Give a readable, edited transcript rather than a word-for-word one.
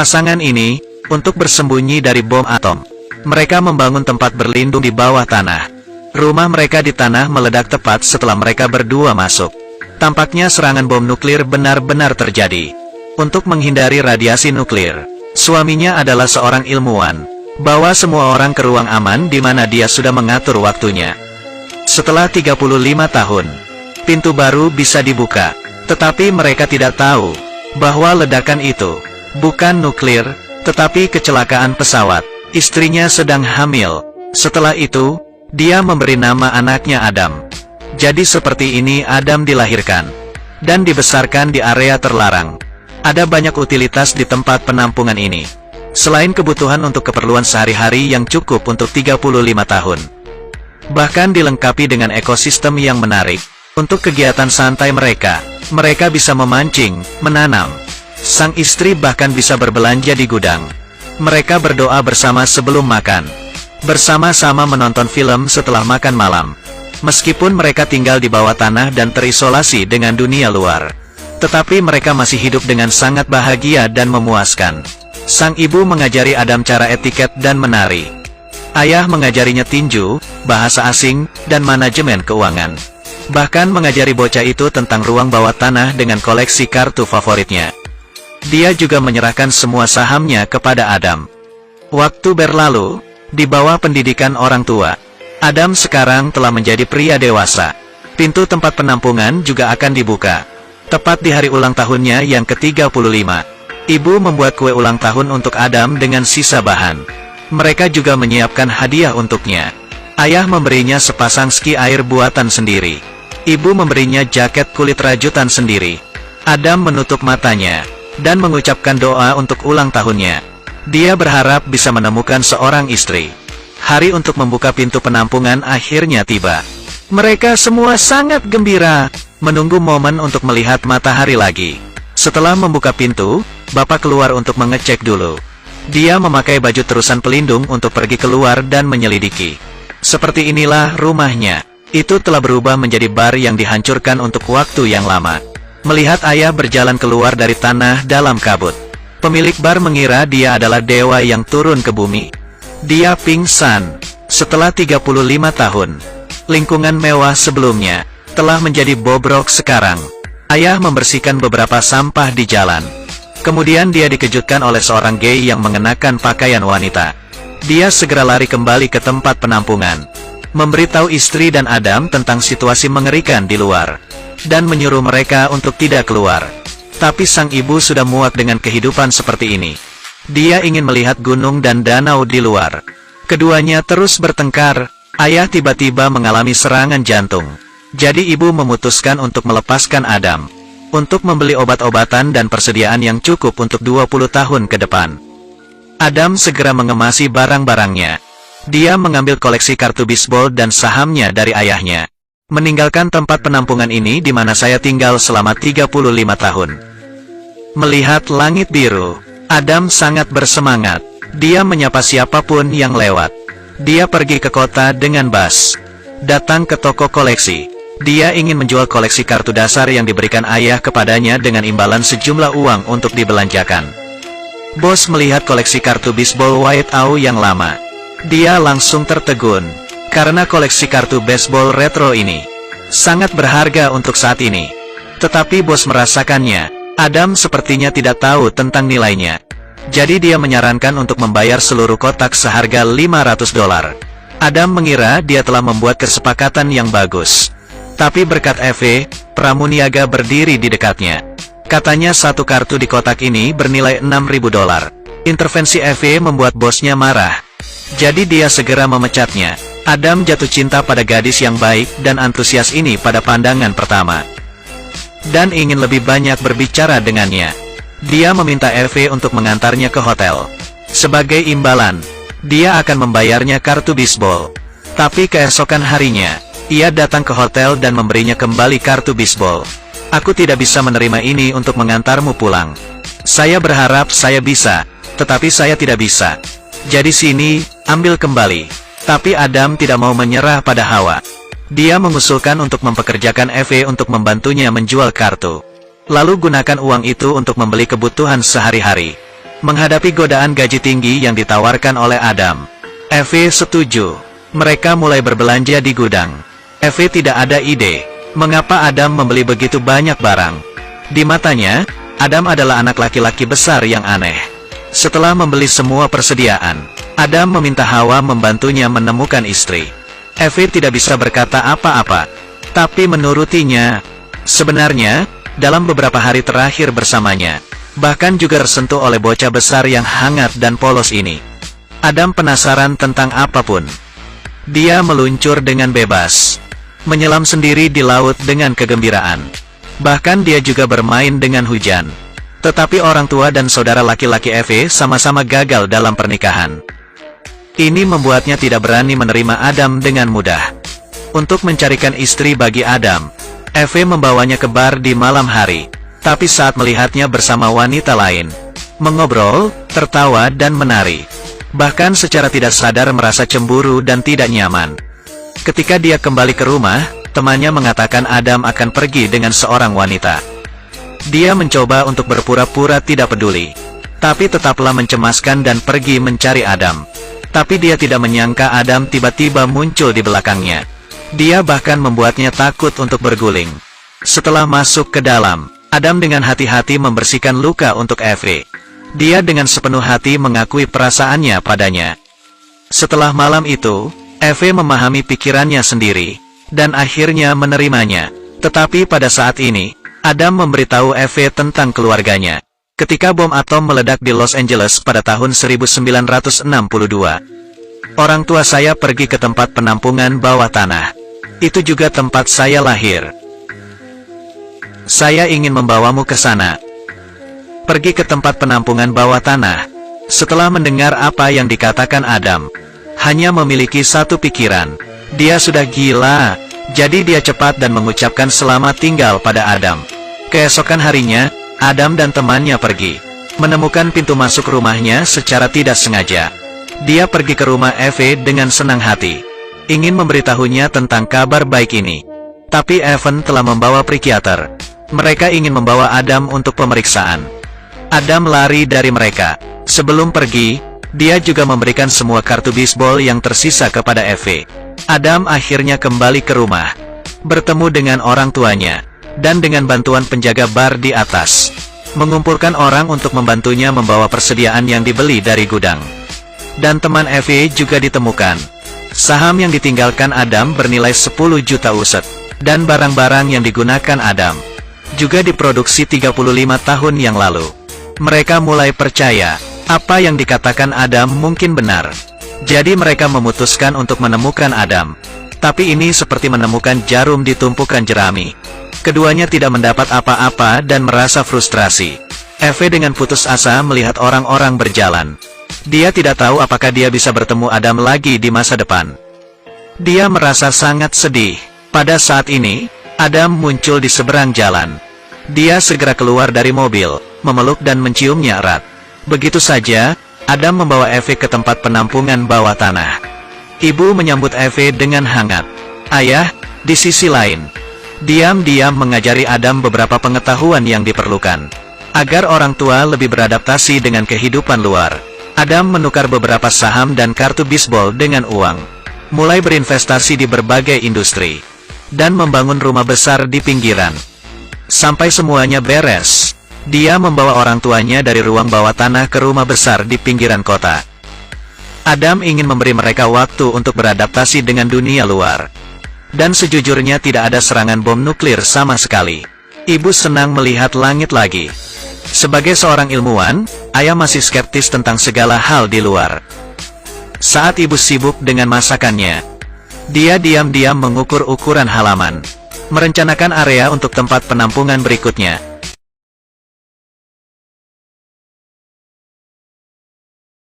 Pasangan ini, untuk bersembunyi dari bom atom, mereka membangun tempat berlindung di bawah tanah. Rumah mereka di tanah meledak tepat setelah mereka berdua masuk. Tampaknya serangan bom nuklir benar-benar terjadi. Untuk menghindari radiasi nuklir, suaminya adalah seorang ilmuwan. Bawa semua orang ke ruang aman di mana dia sudah mengatur waktunya. Setelah 35 tahun, pintu baru bisa dibuka. Tetapi mereka tidak tahu bahwa ledakan itu bukan nuklir, tetapi kecelakaan pesawat. Istrinya sedang hamil. Setelah itu, dia memberi nama anaknya Adam. Jadi seperti ini Adam dilahirkan dan dibesarkan di area terlarang. Ada banyak utilitas di tempat penampungan ini. Selain kebutuhan untuk keperluan sehari-hari yang cukup untuk 35 tahun. Bahkan dilengkapi dengan ekosistem yang menarik. Untuk kegiatan santai mereka bisa memancing, menanam. Sang istri bahkan bisa berbelanja di gudang. Mereka berdoa bersama sebelum makan. Bersama-sama menonton film setelah makan malam. Meskipun mereka tinggal di bawah tanah dan terisolasi dengan dunia luar. Tetapi mereka masih hidup dengan sangat bahagia dan memuaskan. Sang ibu mengajari Adam cara etiket dan menari. Ayah mengajarinya tinju, bahasa asing, dan manajemen keuangan. Bahkan mengajari bocah itu tentang ruang bawah tanah dengan koleksi kartu favoritnya. Dia juga menyerahkan semua sahamnya kepada Adam. Waktu berlalu, di bawah pendidikan orang tua, Adam sekarang telah menjadi pria dewasa. Pintu tempat penampungan juga akan dibuka. Tepat di hari ulang tahunnya yang ke-35. Ibu membuat kue ulang tahun untuk Adam dengan sisa bahan. Mereka juga menyiapkan hadiah untuknya. Ayah memberinya sepasang ski air buatan sendiri. Ibu memberinya jaket kulit rajutan sendiri. Adam menutup matanya dan mengucapkan doa untuk ulang tahunnya. Dia berharap bisa menemukan seorang istri. Hari untuk membuka pintu penampungan akhirnya tiba. Mereka semua sangat gembira, menunggu momen untuk melihat matahari lagi. Setelah membuka pintu, Bapak keluar untuk mengecek dulu. Dia memakai baju terusan pelindung untuk pergi keluar dan menyelidiki. Seperti inilah rumahnya. Itu telah berubah menjadi bar yang dihancurkan untuk waktu yang lama. Melihat ayah berjalan keluar dari tanah dalam kabut, pemilik bar mengira dia adalah dewa yang turun ke bumi. Dia pingsan. Setelah 35 tahun, lingkungan mewah sebelumnya telah menjadi bobrok sekarang. Ayah membersihkan beberapa sampah di jalan. Kemudian dia dikejutkan oleh seorang gay yang mengenakan pakaian wanita. Dia segera lari kembali ke tempat penampungan, memberitahu istri dan Adam tentang situasi mengerikan di luar, dan menyuruh mereka untuk tidak keluar. Tapi sang ibu sudah muak dengan kehidupan seperti ini. Dia ingin melihat gunung dan danau di luar. Keduanya terus bertengkar. Ayah tiba-tiba mengalami serangan jantung. Jadi ibu memutuskan untuk melepaskan Adam, untuk membeli obat-obatan dan persediaan yang cukup untuk 20 tahun ke depan. Adam segera mengemasi barang-barangnya. Dia mengambil koleksi kartu bisbol dan sahamnya dari ayahnya. Meninggalkan tempat penampungan ini di mana saya tinggal selama 35 tahun. Melihat langit biru, Adam sangat bersemangat. Dia menyapa siapapun yang lewat. Dia pergi ke kota dengan bus. Datang ke toko koleksi. Dia ingin menjual koleksi kartu dasar yang diberikan ayah kepadanya dengan imbalan sejumlah uang untuk dibelanjakan. Bos melihat koleksi kartu bisbol White Owl yang lama. Dia langsung tertegun, karena koleksi kartu baseball retro ini sangat berharga untuk saat ini. Tetapi bos merasakannya, Adam sepertinya tidak tahu tentang nilainya. Jadi dia menyarankan untuk membayar seluruh kotak seharga $500. Adam mengira dia telah membuat kesepakatan yang bagus. Tapi berkat Eve, pramuniaga berdiri di dekatnya. Katanya satu kartu di kotak ini bernilai $6.000. Intervensi Eve membuat bosnya marah. Jadi dia segera memecatnya. Adam jatuh cinta pada gadis yang baik dan antusias ini pada pandangan pertama. Dan ingin lebih banyak berbicara dengannya. Dia meminta Eve untuk mengantarnya ke hotel. Sebagai imbalan, dia akan membayarnya kartu bisbol. Tapi keesokan harinya, ia datang ke hotel dan memberinya kembali kartu bisbol. Aku tidak bisa menerima ini untuk mengantarmu pulang. Saya berharap saya bisa, tetapi saya tidak bisa. Jadi sini, ambil kembali. Tapi Adam tidak mau menyerah pada Hawa. Dia mengusulkan untuk mempekerjakan Eve untuk membantunya menjual kartu. Lalu gunakan uang itu untuk membeli kebutuhan sehari-hari. Menghadapi godaan gaji tinggi yang ditawarkan oleh Adam, Eve setuju. Mereka mulai berbelanja di gudang. Eve tidak ada ide, mengapa Adam membeli begitu banyak barang. Di matanya, Adam adalah anak laki-laki besar yang aneh. Setelah membeli semua persediaan, Adam meminta Hawa membantunya menemukan istri. Eve tidak bisa berkata apa-apa, tapi menurutinya. Sebenarnya, dalam beberapa hari terakhir bersamanya, bahkan juga tersentuh oleh bocah besar yang hangat dan polos ini. Adam penasaran tentang apapun. Dia meluncur dengan bebas, menyelam sendiri di laut dengan kegembiraan. Bahkan dia juga bermain dengan hujan. Tetapi orang tua dan saudara laki-laki Eve sama-sama gagal dalam pernikahan. Ini membuatnya tidak berani menerima Adam dengan mudah. Untuk mencarikan istri bagi Adam, Eve membawanya ke bar di malam hari. Tapi saat melihatnya bersama wanita lain, mengobrol, tertawa dan menari, bahkan secara tidak sadar merasa cemburu dan tidak nyaman. Ketika dia kembali ke rumah, temannya mengatakan Adam akan pergi dengan seorang wanita. Dia mencoba untuk berpura-pura tidak peduli, tapi tetaplah mencemaskan dan pergi mencari Adam. Tapi dia tidak menyangka Adam tiba-tiba muncul di belakangnya. Dia bahkan membuatnya takut untuk berguling. Setelah masuk ke dalam, Adam dengan hati-hati membersihkan luka untuk Eve. Dia dengan sepenuh hati mengakui perasaannya padanya. Setelah malam itu, Eve memahami pikirannya sendiri, dan akhirnya menerimanya. Tetapi pada saat ini, Adam memberitahu Eve tentang keluarganya. Ketika bom atom meledak di Los Angeles pada tahun 1962, orang tua saya pergi ke tempat penampungan bawah tanah. Itu juga tempat saya lahir. Saya ingin membawamu ke sana. Pergi ke tempat penampungan bawah tanah. Setelah mendengar apa yang dikatakan Adam, hanya memiliki satu pikiran. Dia sudah gila. Jadi dia cepat dan mengucapkan selamat tinggal pada Adam. Keesokan harinya, Adam dan temannya pergi, menemukan pintu masuk rumahnya secara tidak sengaja. Dia pergi ke rumah Eve dengan senang hati, ingin memberitahunya tentang kabar baik ini. Tapi Evan telah membawa psikiater. Mereka ingin membawa Adam untuk pemeriksaan. Adam lari dari mereka. Sebelum pergi, dia juga memberikan semua kartu bisbol yang tersisa kepada Eve. Adam akhirnya kembali ke rumah, bertemu dengan orang tuanya, dan dengan bantuan penjaga bar di atas, mengumpulkan orang untuk membantunya membawa persediaan yang dibeli dari gudang. Dan teman Eve juga ditemukan. Saham yang ditinggalkan Adam bernilai 10 juta US, dan barang-barang yang digunakan Adam juga diproduksi 35 tahun yang lalu. Mereka mulai percaya, apa yang dikatakan Adam mungkin benar. Jadi mereka memutuskan untuk menemukan Adam. Tapi ini seperti menemukan jarum di tumpukan jerami. Keduanya tidak mendapat apa-apa dan merasa frustrasi. Eve dengan putus asa melihat orang-orang berjalan. Dia tidak tahu apakah dia bisa bertemu Adam lagi di masa depan. Dia merasa sangat sedih. Pada saat ini, Adam muncul di seberang jalan. Dia segera keluar dari mobil, memeluk dan menciumnya erat. Begitu saja, Adam membawa Eve ke tempat penampungan bawah tanah. Ibu menyambut Eve dengan hangat. Ayah, di sisi lain, diam-diam mengajari Adam beberapa pengetahuan yang diperlukan, agar orang tua lebih beradaptasi dengan kehidupan luar. Adam menukar beberapa saham dan kartu bisbol dengan uang, mulai berinvestasi di berbagai industri, dan membangun rumah besar di pinggiran. Sampai semuanya beres, dia membawa orang tuanya dari ruang bawah tanah ke rumah besar di pinggiran kota. Adam ingin memberi mereka waktu untuk beradaptasi dengan dunia luar. Dan sejujurnya tidak ada serangan bom nuklir sama sekali. Ibu senang melihat langit lagi. Sebagai seorang ilmuwan, ayah masih skeptis tentang segala hal di luar. Saat ibu sibuk dengan masakannya, dia diam-diam mengukur ukuran halaman, merencanakan area untuk tempat penampungan berikutnya.